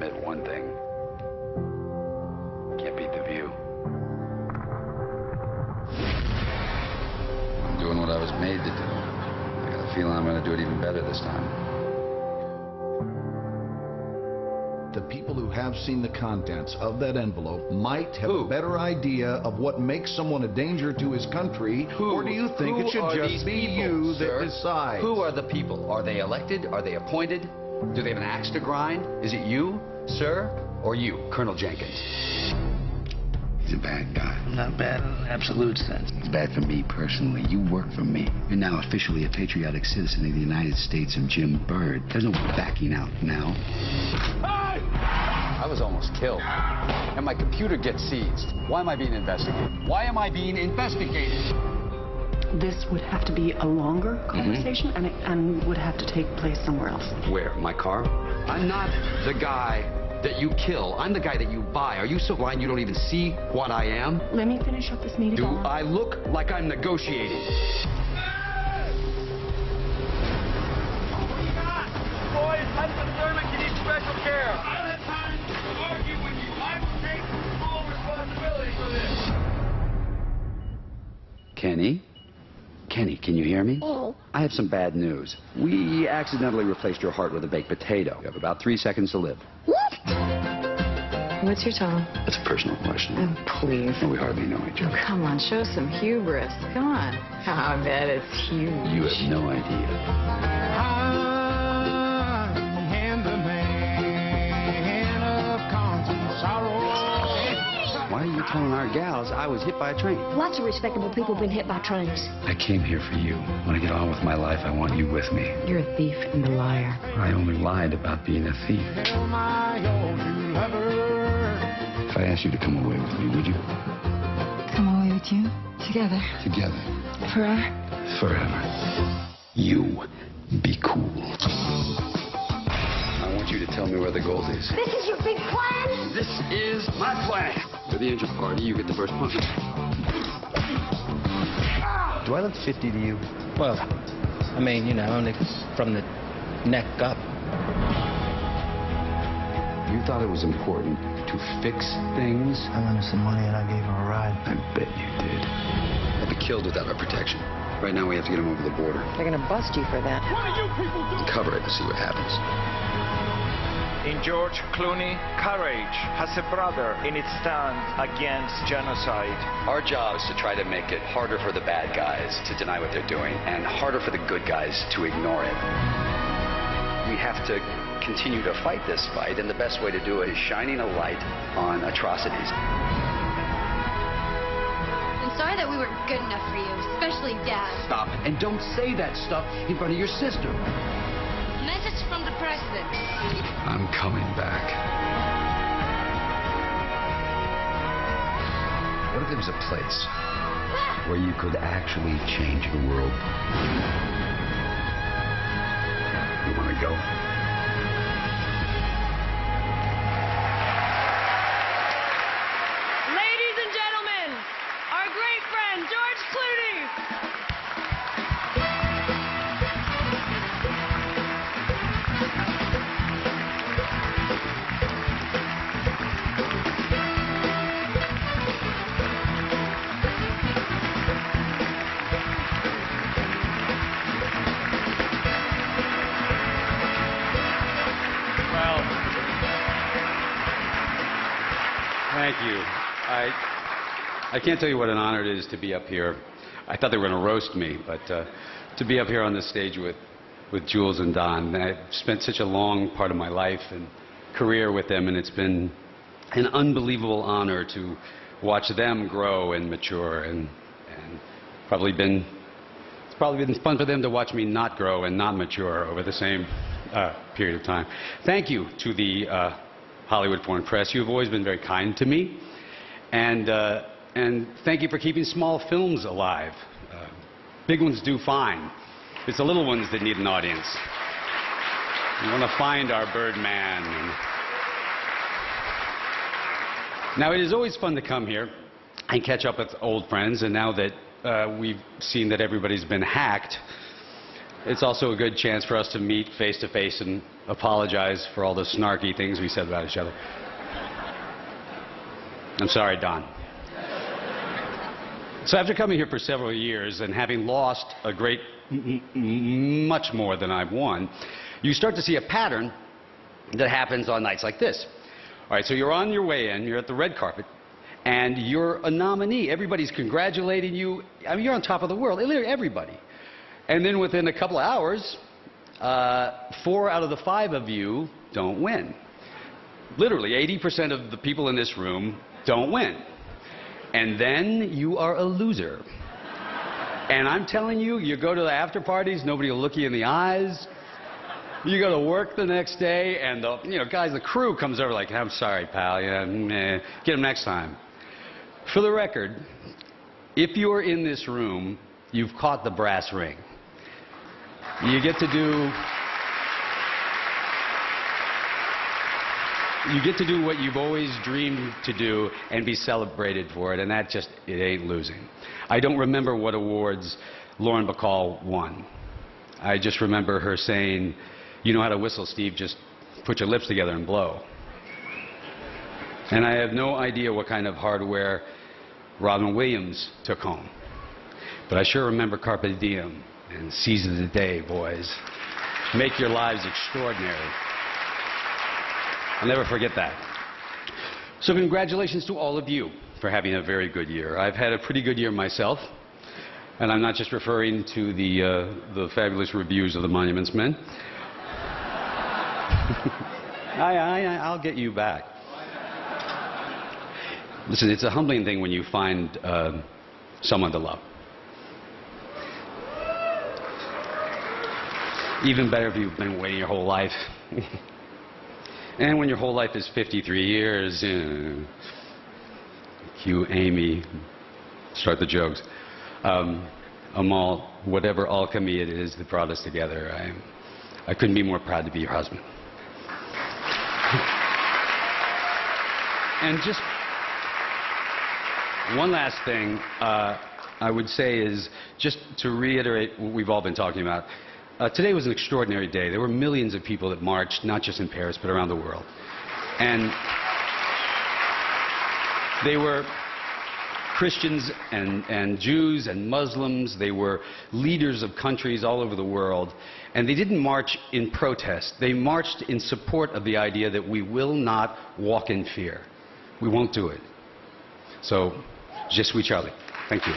at one thing. Can't beat the view. I'm doing what I was made to do. I got a feeling I'm going to do it even better this time. The people who have seen the contents of that envelope might have a better idea of what makes someone a danger to his country, or do you think it should just be you that decides? Who are the people? Are they elected? Are they appointed? Do they have an axe to grind? Is it you, sir, or you, Colonel Jenkins? He's a bad guy. Not bad in an absolute sense. It's bad for me personally. You work for me. You're now officially a patriotic citizen of the United States of Jim Bird. There's no backing out now. Hey! I was almost killed. And my computer gets seized. Why am I being investigated? Why am I being investigated? This would have to be a longer conversation, and would have to take place somewhere else. Where? My car? I'm not the guy that you kill. I'm the guy that you buy. Are you so blind you don't even see what I am? Let me finish up this meeting. Do I look like I'm negotiating? Boys, Hudson Thurman can need special care. I don't have time to argue with you. I will take full responsibility for this. Kenny? Kenny, can you hear me? Oh. I have some bad news. We accidentally replaced your heart with a baked potato. You have about 3 seconds to live. What? What's your tone? That's a personal question. Oh, please. And we hardly know each other. Oh, come on, show some hubris. Come on. Oh, I bet it's huge. You have no idea. Why are you telling our gals I was hit by a train? Lots of respectable people have been hit by trains. I came here for you. When I get on with my life, I want you with me. You're a thief and a liar. I only lied about being a thief. If I asked you to come away with me, would you? Come away with you? Together? Together. Forever? Forever. You be cool. I want you to tell me where the gold is. This is your big plan? This is my plan. For the injured party, you get the first punch. Do I look 50 to you? Well, I mean, you know, only from the neck up. You thought it was important to fix things? I lent her some money and I gave her a ride. I bet you did. I'll be killed without our protection. Right now, we have to get him over the border. They're gonna bust you for that. What are you people doing? Cover it and see what happens. In George Clooney, courage has a brother in its stand against genocide. Our job is to try to make it harder for the bad guys to deny what they're doing and harder for the good guys to ignore it. We have to continue to fight this fight, and the best way to do it is shining a light on atrocities. I'm sorry that we weren't good enough for you, especially Dad. Stop, and don't say that stuff in front of your sister. Message from the President. I'm coming back. What if there was a place where you could actually change the world? You want to go? Ladies and gentlemen, our great friend, George Clooney. Thank you. I can't tell you what an honor it is to be up here. I thought they were going to roast me, but to be up here on this stage with Jules and Don. I've spent such a long part of my life and career with them, and it's been an unbelievable honor to watch them grow and mature, and it's probably been fun for them to watch me not grow and not mature over the same period of time. Thank you to the Hollywood Foreign Press. You have always been very kind to me, and thank you for keeping small films alive. Big ones do fine. It's the little ones that need an audience. We want to find our Birdman. Now, it is always fun to come here and catch up with old friends, and now that we've seen that everybody's been hacked, It's also a good chance for us to meet face to face and apologize for all the snarky things we said about each other. I'm sorry, Don. So after coming here for several years and having lost a great, much more than I've won, you start to see a pattern that happens on nights like this. All right, so you're on your way in, you're at the red carpet, and you're a nominee. Everybody's congratulating you. I mean, you're on top of the world, literally everybody. And then within a couple of hours, 4 out of the 5 of you don't win. Literally, 80% of the people in this room don't win. And then you are a loser. And I'm telling you, you go to the after parties, nobody will look you in the eyes. You go to work the next day, and the crew comes over like, I'm sorry, pal, get him next time. For the record, if you're in this room, you've caught the brass ring. You get to do what you've always dreamed to do and be celebrated for it, and it ain't losing. I don't remember what awards Lauren Bacall won. I just remember her saying, "You know how to whistle, Steve, just put your lips together and blow." And I have no idea what kind of hardware Robin Williams took home. But I sure remember Carpe Diem and Seize the Day, boys. Make your lives extraordinary. I'll never forget that. So congratulations to all of you for having a very good year. I've had a pretty good year myself, and I'm not just referring to the fabulous reviews of the Monuments Men. I'll get you back. Listen, it's a humbling thing when you find someone to love. Even better if you've been waiting your whole life. And when your whole life is 53 years, cue Amy, start the jokes. Amal, whatever alchemy it is that brought us together, I couldn't be more proud to be your husband. And just one last thing I would say is, just to reiterate what we've all been talking about, today was an extraordinary day. There were millions of people that marched, not just in Paris, but around the world. And they were Christians and Jews and Muslims. They were leaders of countries all over the world. And they didn't march in protest. They marched in support of the idea that we will not walk in fear. We won't do it. So, je suis Charlie. Thank you.